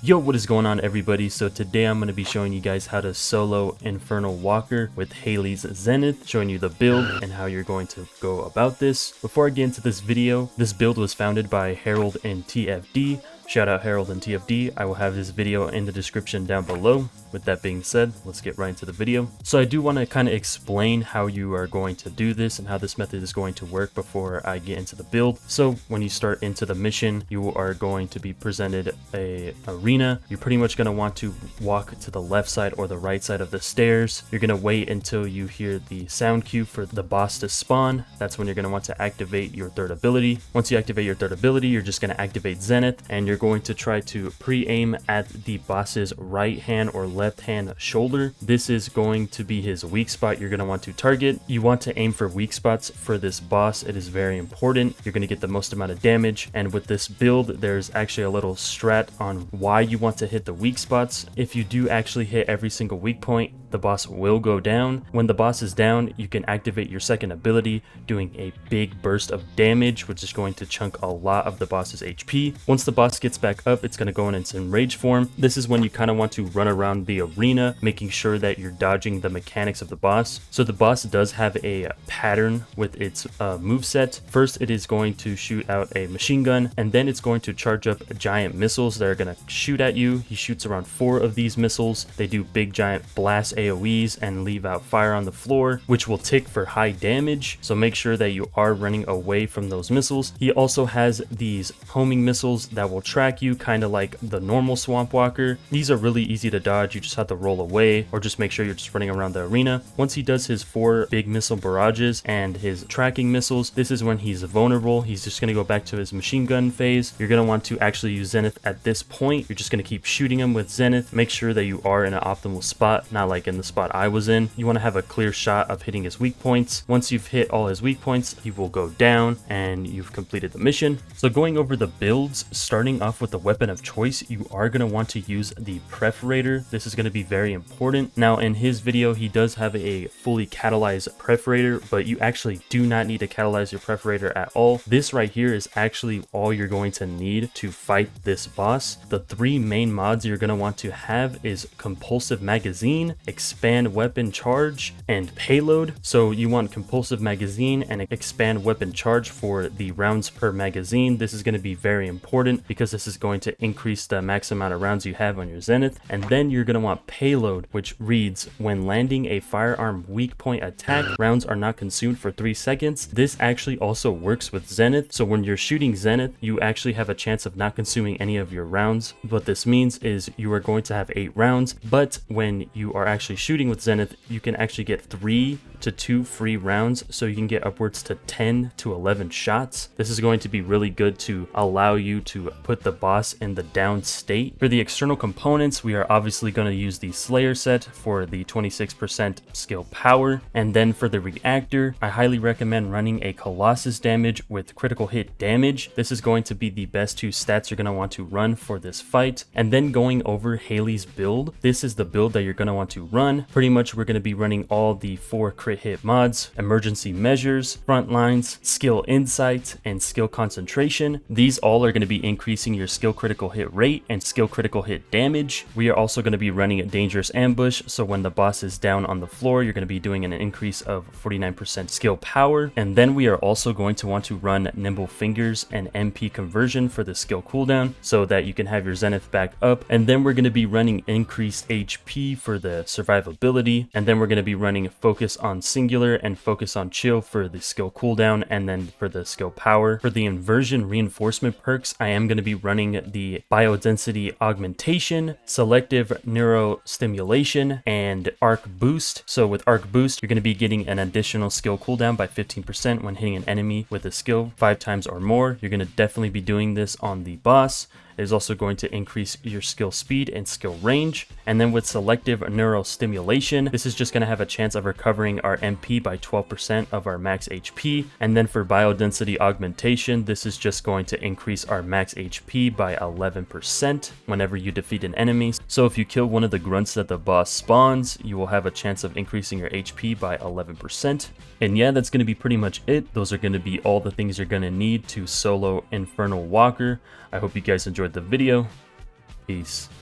Yo, what is going on everybody? So today I'm going to be showing you guys how to solo Infernal Walker with Hailey's Zenith, showing you the build and how you're going to go about this. Before I get into this video, this build was founded by Harold and TFD. Shout out Harold and TFD. I will have his video in the description down below. With that being said, let's get right into the video. So I do want to kind of explain how you are going to do this and how this method is going to work before I get into the build. So when you start into the mission, you are going to be presented a arena. You're pretty much going to want to walk to the left side or the right side of the stairs. You're going to wait until you hear the sound cue for the boss to spawn. That's when you're going to want to activate your third ability. Once you activate your third ability, you're just going to activate Zenith, and you're going to try to pre-aim at the boss's right hand or left hand shoulder. This is going to be his weak spot you're going to want to target. You want to aim for weak spots for this boss. It is very important. You're going to get the most amount of damage, and with this build there's actually a little strat on why you want to hit the weak spots. If you do actually hit every single weak point, the boss will go down. When the boss is down, you can activate your second ability, doing a big burst of damage, which is going to chunk a lot of the boss's HP. Once the boss gets back up, it's going to go in its enraged form. This is when you kind of want to run around the arena, making sure that you're dodging the mechanics of the boss. So the boss does have a pattern with its moveset. First, it is going to shoot out a machine gun, and then it's going to charge up giant missiles that are going to shoot at you. He shoots around 4 of these missiles. They do big giant blast AoEs and leave out fire on the floor, which will tick for high damage. So make sure that you are running away from those missiles. He also has these homing missiles that will track you, kind of like the normal Swamp Walker. These are really easy to dodge. You just have to roll away or just make sure you're just running around the arena. Once he does his 4 big missile barrages and his tracking missiles, this is when he's vulnerable. He's just going to go back to his machine gun phase. You're going to want to actually use Zenith at this point. You're just going to keep shooting him with Zenith. Make sure that you are in an optimal spot, not like in the spot I was in. You want to have a clear shot of hitting his weak points. Once you've hit all his weak points, he will go down and you've completed the mission. So going over the builds, starting off with the weapon of choice, you are going to want to use the Perforator. This is going to be very important. Now in his video, he does have a fully catalyzed Perforator, but you actually do not need to catalyze your Perforator at all. This right here is actually all you're going to need to fight this boss. The 3 main mods you're going to want to have is Compulsive Magazine, Expand Weapon Charge, and Payload. So you want Compulsive Magazine and Expand Weapon Charge for the rounds per magazine. This is going to be very important because this is going to increase the max amount of rounds you have on your Zenith. And then you're going to want Payload, which reads, when landing a firearm weak point attack, rounds are not consumed for 3 seconds. This actually also works with Zenith. So when you're shooting Zenith, you actually have a chance of not consuming any of your rounds. What this means is you are going to have 8 rounds, but when you are actually shooting with Zenith, you can actually get 3 to 2 free rounds, so you can get upwards to 10 to 11 shots. This is going to be really good to allow you to put the boss in the down state. For the external components, we are obviously going to use the Slayer set for the 26% skill power, and then for the Reactor, I highly recommend running a Colossus damage with critical hit damage. This is going to be the best 2 stats you're going to want to run for this fight. And then going over Hailey's build, this is the build that you're going to want to run. Pretty much we're going to be running all the 4 crit hit mods: emergency measures, front lines, skill insight, and skill concentration. These all are going to be increasing your skill critical hit rate and skill critical hit damage. We are also going to be running a dangerous ambush, so when the boss is down on the floor, you're going to be doing an increase of 49% skill power. And then we are also going to want to run nimble fingers and MP conversion for the skill cooldown so that you can have your Zenith back up. And then we're going to be running increased HP for the survivability, and then we're going to be running focus on singular and focus on chill for the skill cooldown, and then for the skill power. For the Inversion Reinforcement perks, I am going to be running the biodensity augmentation, selective neurostimulation, and arc boost. So with arc boost, you're going to be getting an additional skill cooldown by 15% when hitting an enemy with a skill 5 times or more. You're going to definitely be doing this on the boss. It is also going to increase your skill speed and skill range. And then with selective neurostimulation, this is just going to have a chance of recovering our MP by 12% of our max HP. And then for biodensity augmentation, this is just going to increase our max HP by 11% whenever you defeat an enemy. So if you kill one of the grunts that the boss spawns, you will have a chance of increasing your HP by 11%. And yeah, that's going to be pretty much it. Those are going to be all the things you're going to need to solo Infernal Walker. I hope you guys enjoyed the video. Peace.